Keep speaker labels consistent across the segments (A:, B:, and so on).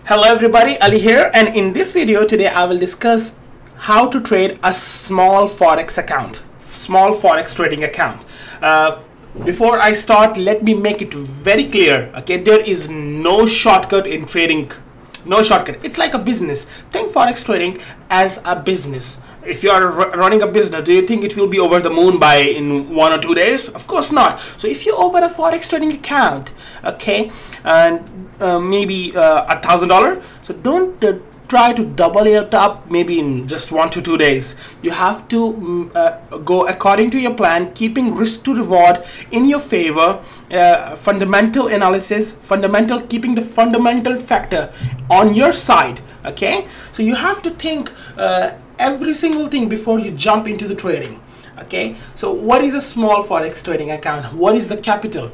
A: Hello everybody, Ali here, and in this video today I will discuss how to trade a small Forex account, small Forex trading account. Before I start, let me make it very clear, okay, there is no shortcut in trading, no shortcut. It's like a business. Think Forex trading as a business. If you are running a business, do you think it will be over the moon by in 1 or 2 days? Of course not. So if you open a Forex trading account, okay, and maybe $1,000, so don't try to double it up maybe in just 1 to 2 days. You have to go according to your plan, keeping risk to reward in your favor, fundamental analysis, keeping the fundamental factor on your side. Okay, so you have to think every single thing before you jump into the trading. Okay, so what is a small Forex trading account? What is the capital?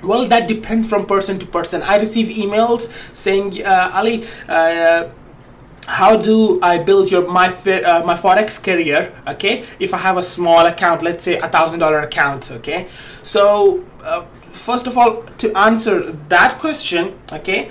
A: Well, that depends from person to person. I receive emails saying, Ali, how do I build my Forex career? Okay, if I have a small account, let's say $1,000 account. Okay, so first of all, to answer that question, okay,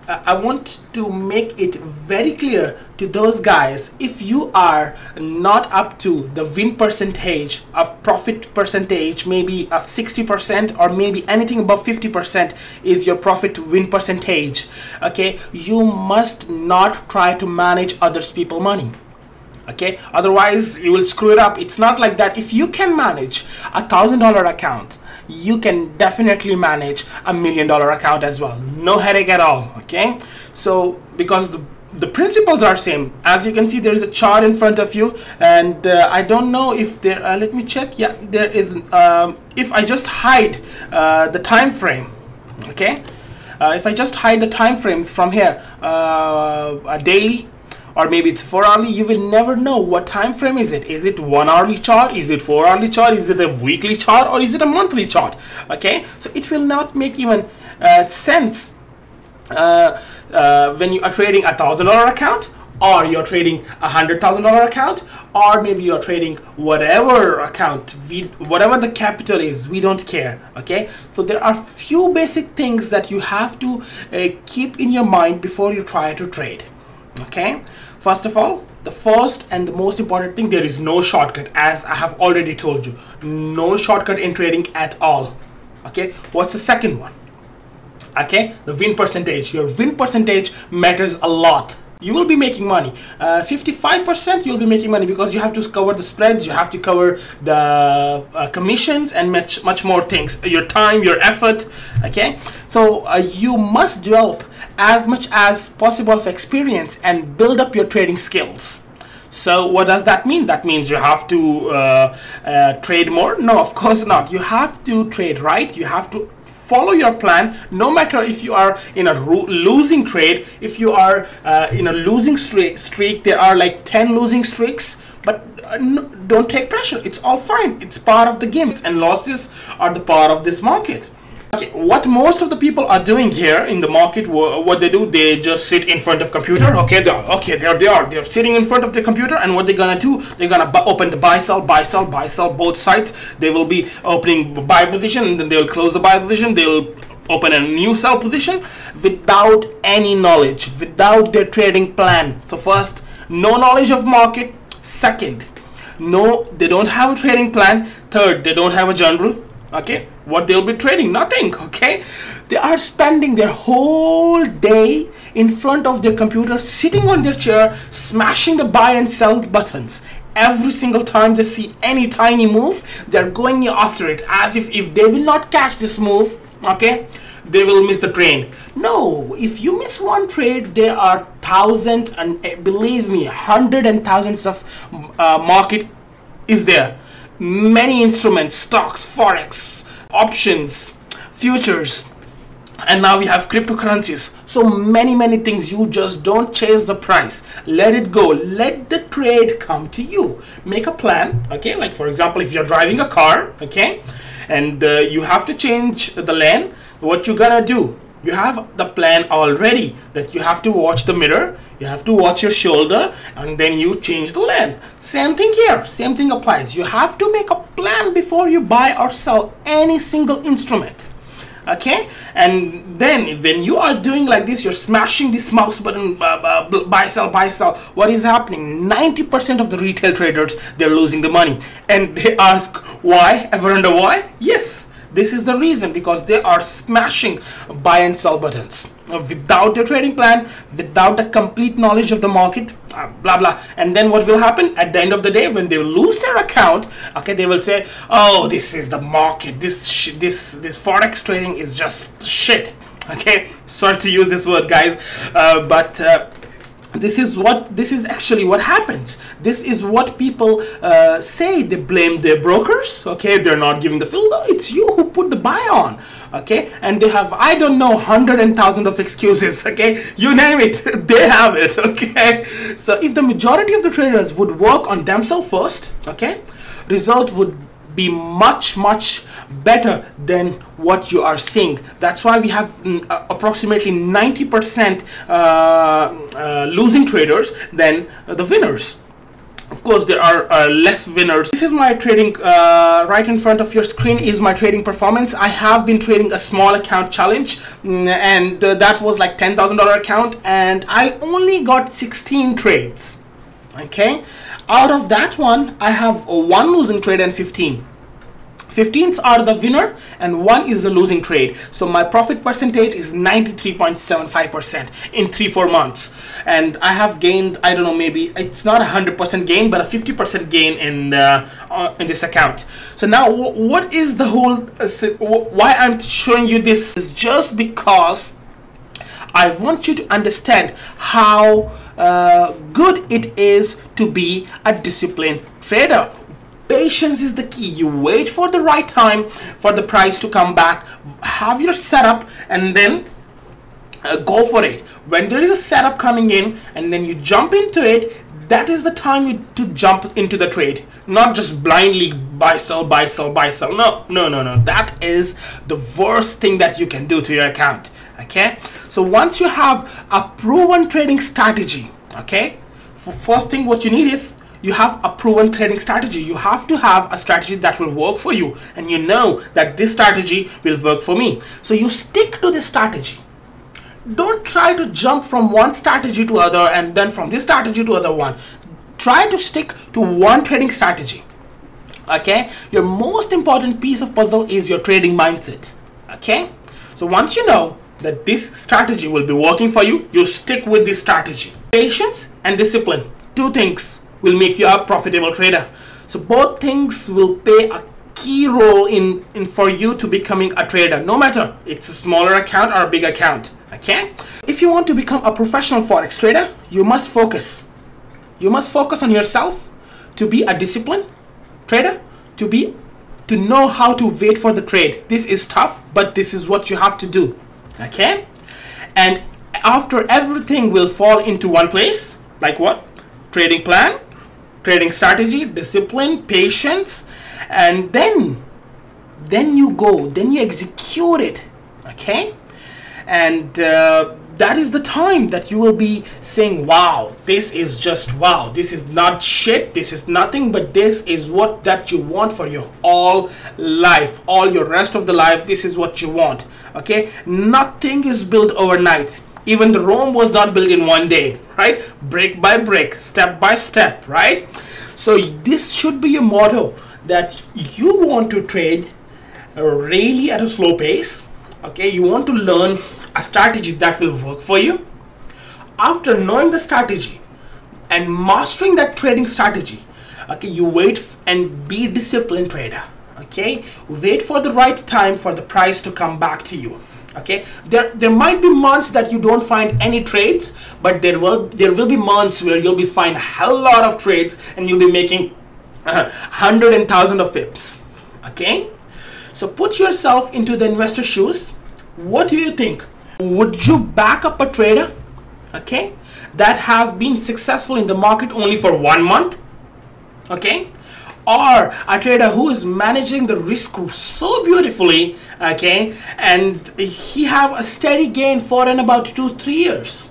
A: I want to make it very clear to those guys, if you are not up to the win percentage of profit percentage, maybe of 60% or maybe anything above 50% is your profit win percentage, okay, you must not try to manage others people money. Okay, otherwise you will screw it up. It's not like that. If you can manage $1,000 account, you can definitely manage $1 million account as well. No headache at all. Okay, so because the principles are same. As you can see, there is a chart in front of you, and I don't know if there. Let me check. Yeah, there is. If I just hide the time frame, okay. If I just hide the time frames from here, a daily, or maybe it's 4 hourly, you will never know what time frame is it. Is it 1 hourly chart? Is it 4 hourly chart? Is it a weekly chart? Or is it a monthly chart? Okay, so it will not make even sense when you are trading $1,000 account, or you're trading $100,000 account, or maybe you're trading whatever account, whatever the capital is, we don't care. Okay, so there are few basic things that you have to keep in your mind before you try to trade. Okay, first of all, the first and the most important thing, there is no shortcut, as I have already told you. No shortcut in trading at all. Okay, what's the second one? Okay, the win percentage. Your win percentage matters a lot. You will be making money. 55% you'll be making money, because you have to cover the spreads, you have to cover the commissions, and much more things, your time, your effort. Okay, so you must develop as much as possible of experience and build up your trading skills. So what does that mean? That means you have to trade more? No, of course not. You have to trade right. You have to follow your plan, no matter if you are in a losing trade, if you are in a losing streak. There are like 10 losing streaks, but don't take pressure. It's all fine. It's part of the game, and losses are the part of this market. Okay, what most of the people are doing here in the market, what they do, they just sit in front of computer. Okay, they're sitting in front of the computer, and what they're gonna do, they're gonna open the buy sell both sides. They will be opening buy position, and then they'll close the buy position. They'll open a new sell position without any knowledge, without their trading plan. So first, no knowledge of market. Second, no, they don't have a trading plan. Third, they don't have a journal. Okay, what they'll be trading? Nothing. Okay, they are spending their whole day in front of their computer, sitting on their chair, smashing the buy and sell buttons. Every single time they see any tiny move, they're going after it, as if they will not catch this move, okay, they will miss the train. No, if you miss one trade, there are thousands, and believe me, hundreds and thousands of market is there. Many instruments, stocks, forex, options, futures, and now we have cryptocurrencies. So many things. You just don't chase the price. Let it go. Let the trade come to you. Make a plan. Okay, like for example, if you're driving a car, okay, and you have to change the lane, what you gonna do? You have the plan already, that you have to watch the mirror, you have to watch your shoulder, and then you change the lane. Same thing here, same thing applies. You have to make a plan before you buy or sell any single instrument. Okay, and then when you are doing like this, you're smashing this mouse button, buy sell buy sell. What is happening? 90% of the retail traders, they're losing the money, and they ask why. Ever wonder why? Yes, this is the reason, because they are smashing buy and sell buttons without a trading plan, without a complete knowledge of the market, blah blah. And then what will happen at the end of the day, when they will lose their account, okay, they will say, oh, this is the market, this forex trading is just shit. Okay, sorry to use this word, guys, but this is actually what happens. This is what people say. They blame their brokers. Okay, they're not giving the fill. No, it's you who put the buy on. Okay, and they have, I don't know, 100 and 1,000 of excuses. Okay, you name it, they have it. Okay, so if the majority of the traders would work on themselves first, okay, result would be much better than what you are seeing. That's why we have approximately 90% losing traders than the winners. Of course, there are less winners. This is my trading, right in front of your screen is my trading performance. I have been trading a small account challenge, and that was like $10,000 account, and I only got 16 trades. Okay, out of that one, I have one losing trade and 15s are the winner and one is the losing trade. So my profit percentage is 93.75% in 3-4 months, and I have gained, I don't know, maybe it's not 100% gain, but a 50% gain in this account. So now what is the whole why I'm showing you this is just because I want you to understand how good it is to be a disciplined trader. Patience is the key. You wait for the right time for the price to come back, have your setup, and then go for it. When there is a setup coming in and then you jump into it, that is the time to jump into the trade, not just blindly buy sell buy sell buy sell. No, that is the worst thing that you can do to your account. Okay, so once you have a proven trading strategy, okay, first thing what you need is you have a proven trading strategy. You have to have a strategy that will work for you, and you know that this strategy will work for me. So you stick to this strategy. Don't try to jump from one strategy to other and then from this strategy to other one. Try to stick to one trading strategy. Okay, your most important piece of puzzle is your trading mindset. Okay, so once you know that this strategy will be working for you, you stick with this strategy. Patience and discipline, two things will make you a profitable trader. So both things will play a key role in for you to becoming a trader, no matter it's a smaller account or a big account. Okay, if you want to become a professional forex trader, you must focus on yourself to be a disciplined trader, to know how to wait for the trade. This is tough, but this is what you have to do. Okay, and after everything will fall into one place, like what? Trading plan, trading strategy, discipline, patience, and then you execute it. Okay, and that is the time that you will be saying, wow, this is just wow, this is not shit, this is nothing, but this is what that you want for your all life, all your rest of the life. This is what you want. Okay, nothing is built overnight. Even the Rome was not built in one day, right? Brick by brick, step by step, right? So this should be your motto, that you want to trade really at a slow pace. Okay, you want to learn a strategy that will work for you. After knowing the strategy and mastering that trading strategy, okay, you wait and be a disciplined trader. Okay, wait for the right time for the price to come back to you. Okay, there might be months that you don't find any trades, but there will be months where you'll be find a hell lot of trades and you'll be making 100 and 1,000 of pips. Okay, so put yourself into the investor's shoes. What do you think? Would you back up a trader, okay, that has been successful in the market only for 1 month? Okay, or a trader who is managing the risk so beautifully, okay, and he have a steady gain for in about 2-3 years?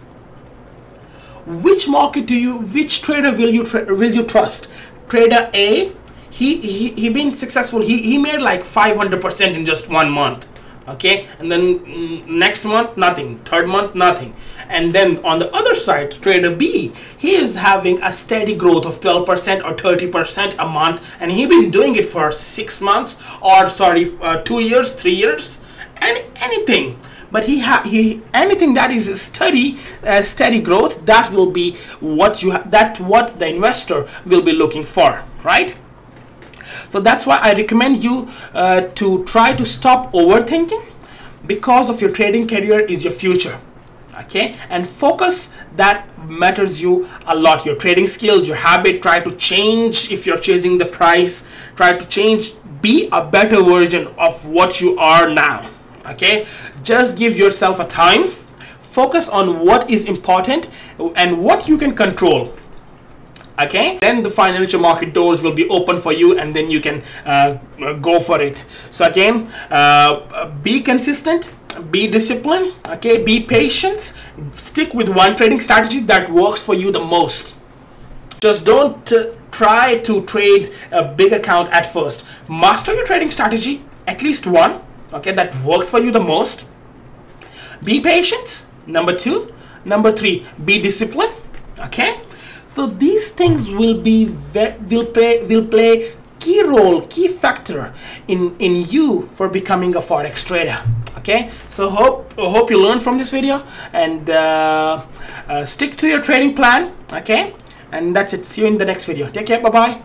A: Which market which trader will you trust? Trader A, he been successful, he made like 500% in just 1 month. okay, and then next month nothing, third month nothing. And then on the other side, trader B, he is having a steady growth of 12% or 30% a month, and he been doing it for 6 months, or sorry, 2 years, 3 years, anything. But he anything that is steady growth, that will be what what the investor will be looking for, right? So that's why I recommend you to try to stop overthinking, because of your trading career is your future, okay? And focus, that matters you a lot. Your trading skills, your habit, try to change. If you're chasing the price, try to change, be a better version of what you are now, okay? Just give yourself a time, focus on what is important and what you can control, okay? Then the financial market doors will be open for you, and then you can go for it. So again, be consistent, be disciplined, okay? Be patient, stick with one trading strategy that works for you the most. Just don't try to trade a big account at first. Master your trading strategy, at least one, okay, that works for you the most. Be patient, number 2. Number 3, be disciplined, okay? So these things will play key factor in you for becoming a forex trader, okay? So hope you learned from this video, and stick to your trading plan, okay? And that's it. See you in the next video. Take care. Bye bye.